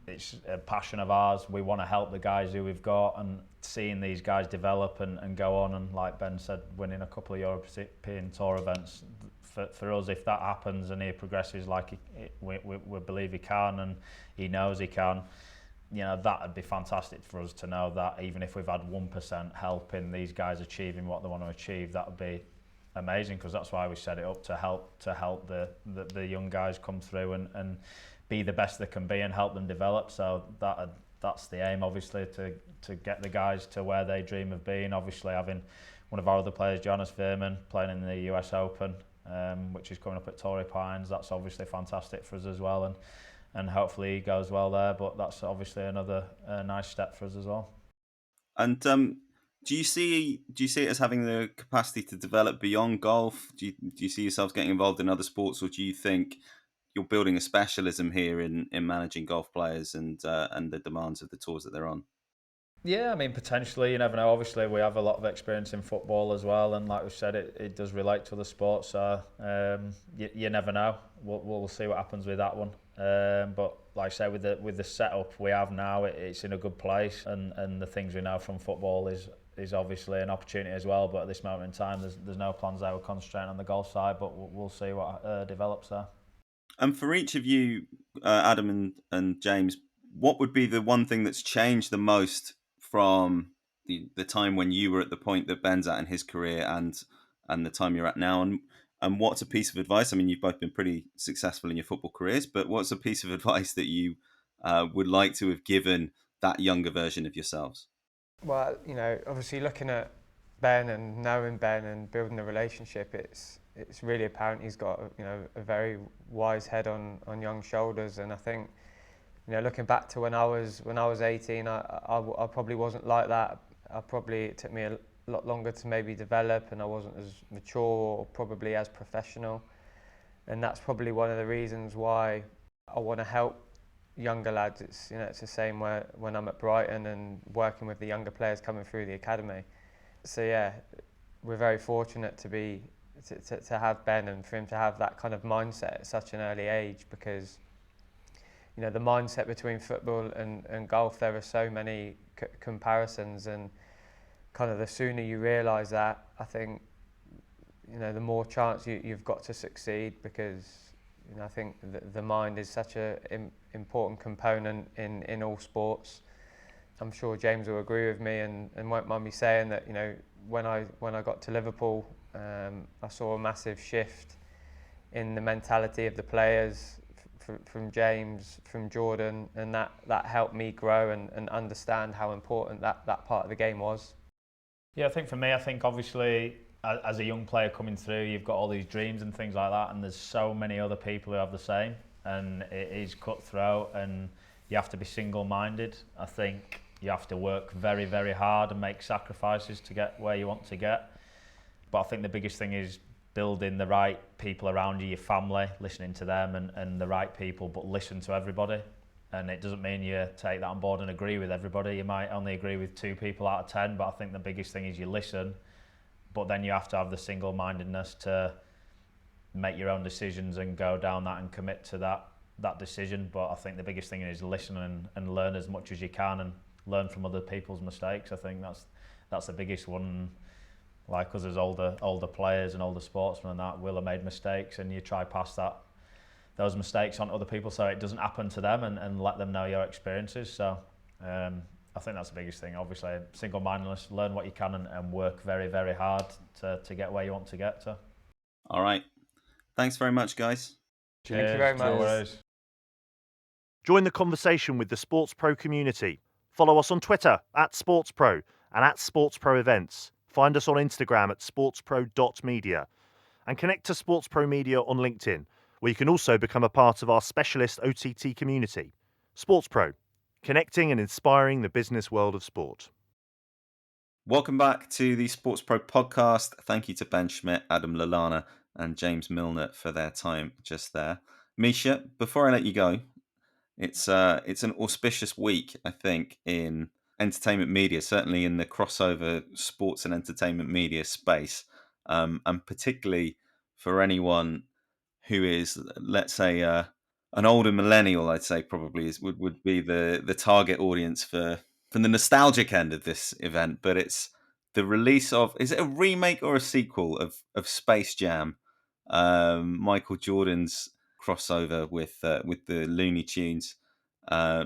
it's a passion of ours. We want to help the guys who we've got, and seeing these guys develop and go on, and like Ben said, winning a couple of European Tour events. For us, if that happens and he progresses like we believe he can, and he knows he can, that would be fantastic for us to know that even if we've had 1% helping these guys achieving what they want to achieve, that would be amazing, because that's why we set it up to help the young guys come through and be the best they can be and help them develop. So that's the aim, obviously, to get the guys to where they dream of being. Obviously, having one of our other players, Jonas Veerman, playing in the US Open, which is coming up at Torrey Pines, that's obviously fantastic for us as well, and hopefully he goes well there. But that's obviously another nice step for us as well. And do you see it as having the capacity to develop beyond golf? Do you see yourselves getting involved in other sports, or do you think you're building a specialism here in managing golf players and the demands of the tours that they're on? Yeah, I mean, potentially, you never know. Obviously, we have a lot of experience in football as well, and like we said, it does relate to other sports, so you never know. We'll see what happens with that one. But like I say, with the setup we have now, it's in a good place, and the things we know from football is obviously an opportunity as well. But at this moment in time, there's no plans there. We're concentrating on the golf side, but we'll see what develops there. And for each of you, Adam and James, what would be the one thing that's changed the most from the time when you were at the point that Ben's at in his career and the time you're at now? And what's a piece of advice? I mean, you've both been pretty successful in your football careers, but what's a piece of advice that you would like to have given that younger version of yourselves? Well, obviously looking at Ben and knowing Ben and building a relationship, it's really apparent he's got a very wise head on young shoulders. And I think looking back to when I was 18, I probably wasn't like that. It took me a lot longer to maybe develop, and I wasn't as mature or probably as professional. And that's probably one of the reasons why I want to help younger lads. It's it's the same when I'm at Brighton and working with the younger players coming through the academy. So yeah, we're very fortunate to have Ben, and for him to have that kind of mindset at such an early age, because the mindset between football and golf, there are so many comparisons, and kind of the sooner you realise that, I think the more chance you've got to succeed, because I think the mind is such a important component in all sports. I'm sure James will agree with me and won't mind me saying that when I got to Liverpool, I saw a massive shift in the mentality of the players from James, from Jordan, and that helped me grow and understand how important that part of the game was. Yeah, I think for me, obviously as a young player coming through, you've got all these dreams and things like that, and there's so many other people who have the same, and it is cutthroat, and you have to be single-minded. I think you have to work very, very hard and make sacrifices to get where you want to get. But I think the biggest thing is building the right people around you, your family, listening to them and the right people, but listen to everybody. And it doesn't mean you take that on board and agree with everybody. You might only agree with 2 people out of 10, but I think the biggest thing is you listen, but then you have to have the single-mindedness to make your own decisions and go down that and commit to that decision. But I think the biggest thing is listen and learn as much as you can and learn from other people's mistakes. I think that's the biggest one. Like us as older players and older sportsmen and that will have made mistakes, and you try pass those mistakes on to other people so it doesn't happen to them, and let them know your experiences. So I think that's the biggest thing. Obviously, single-mindedness, learn what you can and work very, very hard to get where you want to get to. All right. Thanks very much, guys. Thank you very much. No worries. Join the conversation with the SportsPro community. Follow us on Twitter @SportsPro and @SportsPro Events. Find us on Instagram @sportspro.media and connect to SportsPro Media on LinkedIn, where you can also become a part of our specialist OTT community. SportsPro, connecting and inspiring the business world of sport. Welcome back to the SportsPro Podcast. Thank you to Ben Schmidt, Adam Lallana and James Milner for their time just there. Misha, before I let you go, it's an auspicious week, I think, in entertainment media, certainly in the crossover sports and entertainment media space, and particularly for anyone who is, let's say, an older millennial. I'd say probably would be the target audience for from the nostalgic end of this event. But it's the release of, is it a remake or a sequel of Space Jam? Michael Jordan's crossover with the Looney Tunes,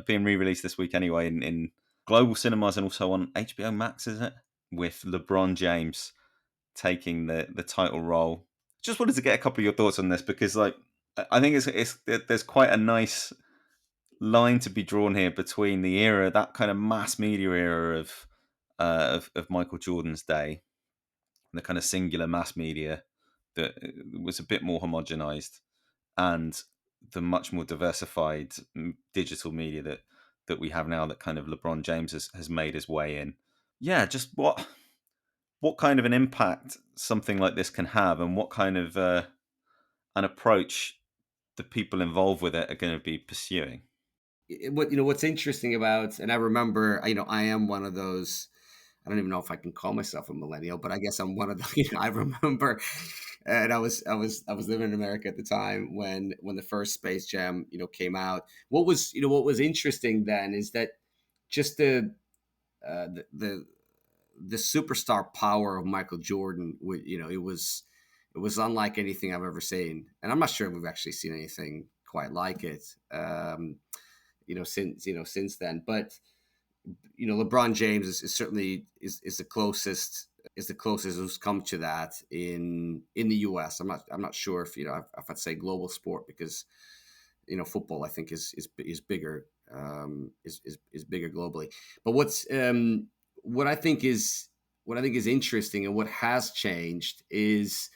being re-released this week anyway in global cinemas and also on HBO Max, is it? With LeBron James taking the title role. Just wanted to get a couple of your thoughts on this because, like, I think there's quite a nice line to be drawn here between the era, that kind of mass media era of Michael Jordan's day, the kind of singular mass media that was a bit more homogenized, and the much more diversified digital media that we have now, that kind of LeBron James has made his way in. Yeah, just what kind of an impact something like this can have, and what kind of an approach the people involved with it are going to be pursuing. What's interesting about, and I remember, I am one of those. I don't even know if I can call myself a millennial, but I guess I'm one of the. I remember, and I was living in America at the time when the first Space Jam came out. What was interesting then is that just uh, the the the superstar power of Michael Jordan. It was unlike anything I've ever seen, and I'm not sure we've actually seen anything quite like it. Since then, but LeBron James is certainly is the closest who's come to that in the U.S. I'm not sure if if I'd say global sport, because football I think is bigger, is bigger globally. But what I think is interesting, and what has changed, is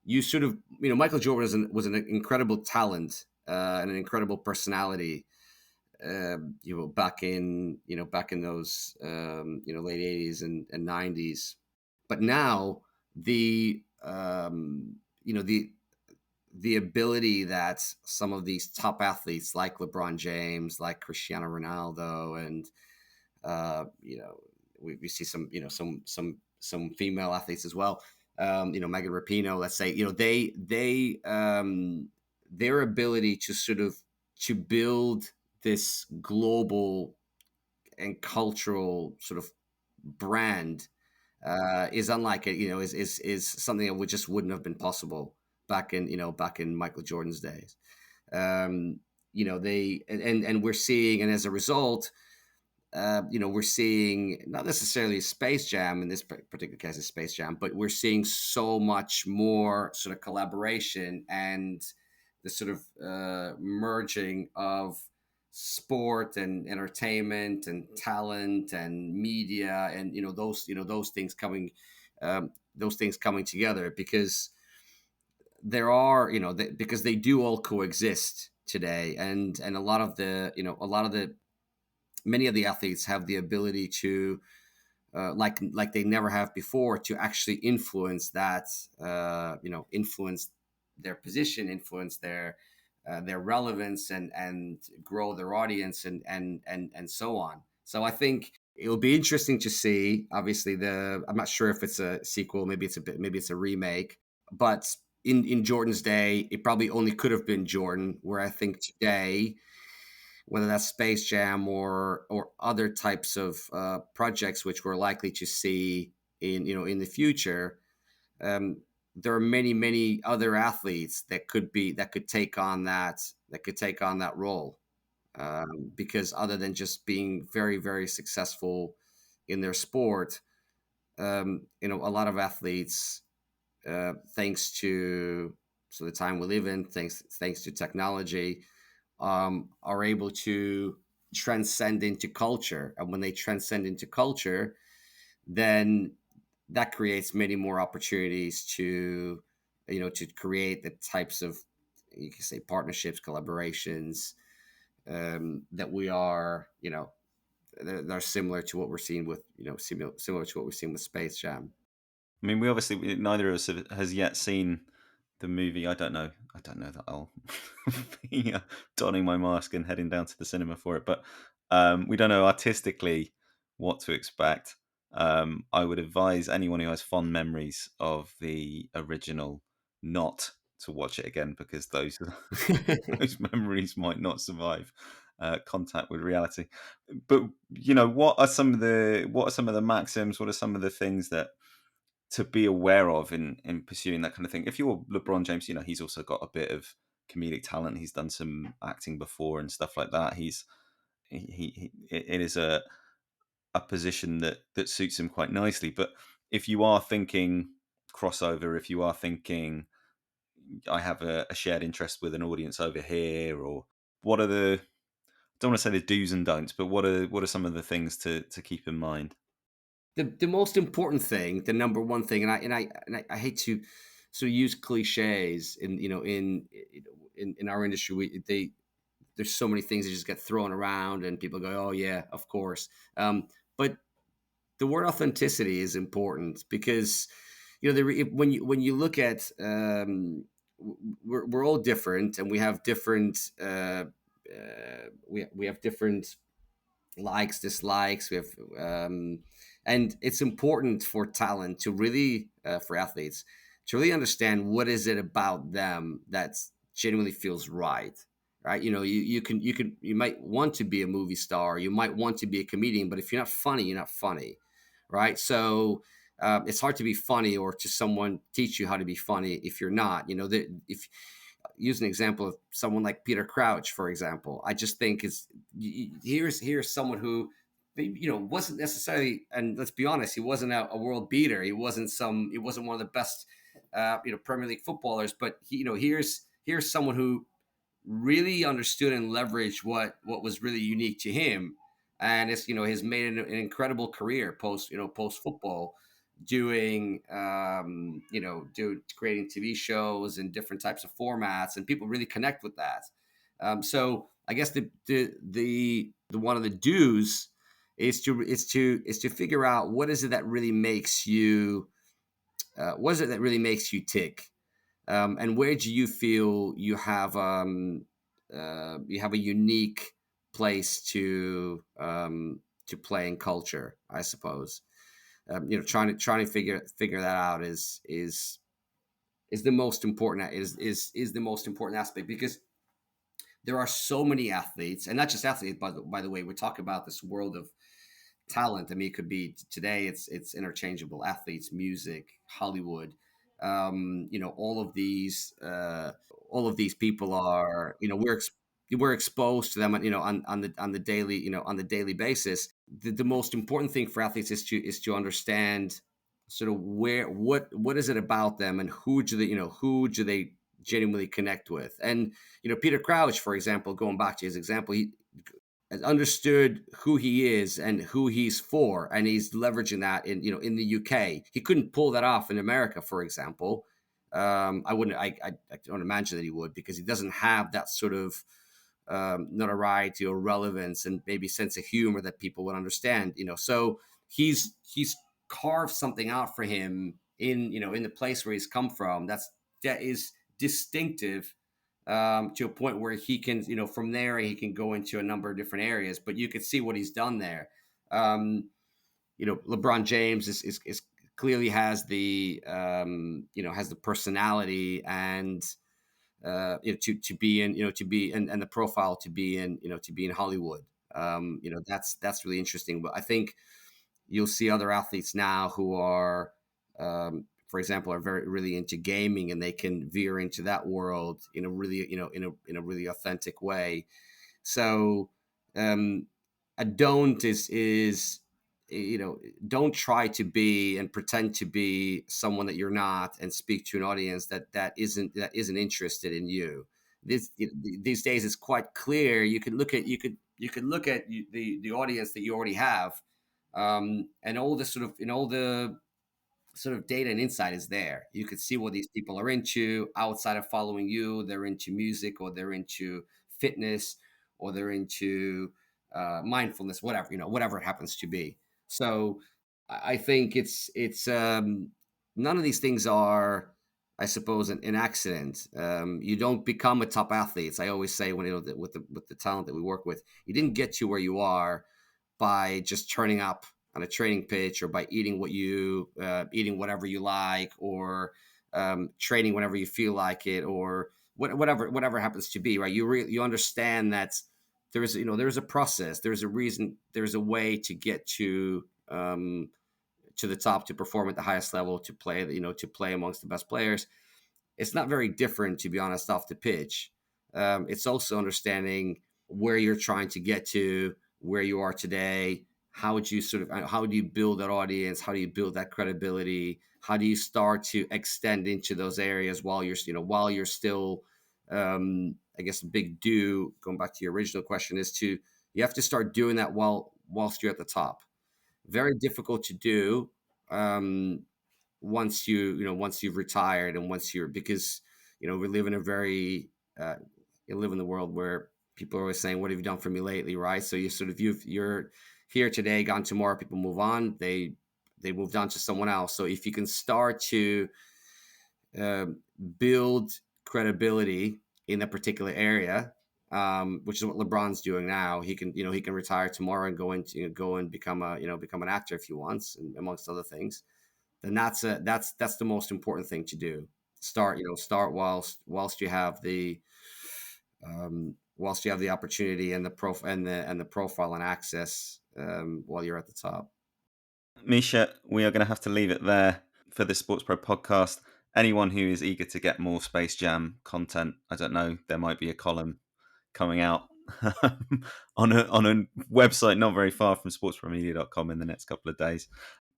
you sort of Michael Jordan was an incredible talent, and an incredible personality, back in those late 80s and 90s. But now the the ability that some of these top athletes like LeBron James, like Cristiano Ronaldo, and we see some female athletes as well, Megan Rapinoe, let's say, their ability to sort of to build this global and cultural sort of brand, is unlike it. Is something that just wouldn't have been possible back in Michael Jordan's days. They and we're seeing, and as a result, we're seeing not necessarily Space Jam in this particular case, is Space Jam, but we're seeing so much more sort of collaboration and the sort of merging of sport and entertainment and talent and media, and those things coming together, because there are because they do all coexist today, and a lot of the many of the athletes have the ability to, like they never have before, to actually influence that, influence their position, influence their relevance, and grow their audience, and so on. So I think it'll be interesting to see. Obviously, I'm not sure if it's a sequel, maybe it's a remake, but in Jordan's day, it probably only could have been Jordan. Where I think today, whether that's Space Jam or other types of projects which we're likely to see in the future, there are many other athletes that could take on that role, because other than just being very, very successful in their sport, a lot of athletes, thanks to the time we live in, thanks to technology, are able to transcend into culture. And when they transcend into culture, then that creates many more opportunities to create the types of, you can say, partnerships, collaborations, that we are, that are similar to what we're seeing with, similar to what we've seen with Space Jam. I mean, we obviously, neither of us has yet seen the movie. I don't know that I'll be donning my mask and heading down to the cinema for it, but we don't know artistically what to expect. I would advise anyone who has fond memories of the original not to watch it again, because those those memories might not survive contact with reality. But what are some of the maxims? What are some of the things that to be aware of in pursuing that kind of thing? If you're LeBron James, he's also got a bit of comedic talent. He's done some acting before and stuff like that. It is a position that suits him quite nicely. But if you are thinking crossover, if you are thinking I have a shared interest with an audience over here, or what are the, I don't want to say the do's and don'ts, but what are some of the things to keep in mind? The most important thing, the number one thing, and I hate to sort of use cliches in our industry. There's so many things that just get thrown around, and people go, "Oh yeah, of course." But the word authenticity is important, because when you look at we're all different, and we have different we have different likes, dislikes. We have and it's important for talent to really for athletes to really understand what is it about them that genuinely feels right. Right, you might want to be a movie star, you might want to be a comedian, but if you're not funny, you're not funny, right? So it's hard to be funny, or to someone teach you how to be funny if you're not. If use an example of someone like Peter Crouch, for example, I just think here's someone who wasn't necessarily, and let's be honest, he wasn't a world beater, he wasn't one of the best Premier League footballers, but here's someone who really understood and leveraged what was really unique to him, and it's has made an incredible career post football, doing creating TV shows and different types of formats, and people really connect with that. So I guess the one of the do's is to figure out what is it that really makes you tick, and where do you feel you have a unique place to play in culture, I suppose. Trying to figure that out is the most important is the most important aspect, because there are so many athletes, and not just athletes, by the way, we talk about this world of talent. I mean, it could be today, it's interchangeable: athletes, music, Hollywood. All of these people are, we're exposed to them, on the daily, on the daily basis. The most important thing for athletes is to understand sort of what is it about them, and who do they genuinely connect with. And Peter Crouch, for example, going back to his example, he has understood who he is and who he's for, and he's leveraging that in the UK. He couldn't pull that off in America, for example. I don't imagine that he would, because he doesn't have that sort of notoriety or relevance, and maybe sense of humor that people would understand. So he's carved something out for him in the place where he's come from. That is distinctive, to a point where he can, from there he can go into a number of different areas. But you could see what he's done there. LeBron James is clearly has the has the personality and to be in, and the profile to be in Hollywood. That's really interesting. But I think you'll see other athletes now who are, for example, are very really into gaming, and they can veer into that world in a really in a really authentic way. So a don't is don't try to be and pretend to be someone that you're not, and speak to an audience that isn't interested in you. These days it's quite clear. You could look at the audience that you already have, and all the sort of data and insight is there. You could see what these people are into outside of following you. They're into music, or they're into fitness, or they're into mindfulness, whatever it happens to be. So I think it's none of these things are I suppose, an accident. You don't become a top athlete. I always say, when with the talent that we work with, you didn't get to where you are by just turning up on a training pitch, or by eating eating whatever you like, or training whenever you feel like it, or whatever happens to be. Right? You understand that there's a process, there's a reason, there's a way to get to the top, to perform at the highest level, to play amongst the best players. It's not very different, to be honest, off the pitch. It's also understanding where you're trying to get to, where you are today. How do you build that audience? How do you build that credibility? How do you start to extend into those areas while you're still, I guess, a big do, going back to your original question, you have to start doing that whilst you're at the top. Very difficult to do once you've retired, and because we live in you live in the world where people are always saying, "What have you done for me lately?" Right? So you're here today, gone tomorrow. People move on. They moved on to someone else. So if you can start to build credibility in a particular area, which is what LeBron's doing now. He can retire tomorrow and go and become an actor if he wants, and amongst other things. Then that's the most important thing to do. Start whilst you have the opportunity and the profile and access while you're at the top. Misha, we are going to have to leave it there for the SportsPro podcast. Anyone who is eager to get more Space Jam content, I don't know, there might be a column coming out on a website not very far from sportspromedia.com in the next couple of days.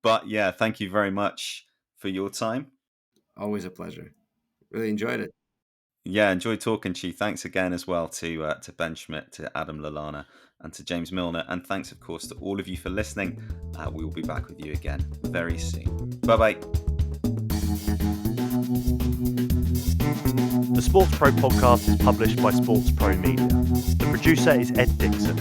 But yeah, thank you very much for your time. Always a pleasure. Really enjoyed it. Yeah, enjoyed talking to you. Thanks again as well to Ben Schmidt, to Adam Lallana, and to James Milner. And thanks, of course, to all of you for listening. We will be back with you again very soon. Bye-bye. The SportsPro podcast is published by SportsPro Media. The producer is Ed Dixon.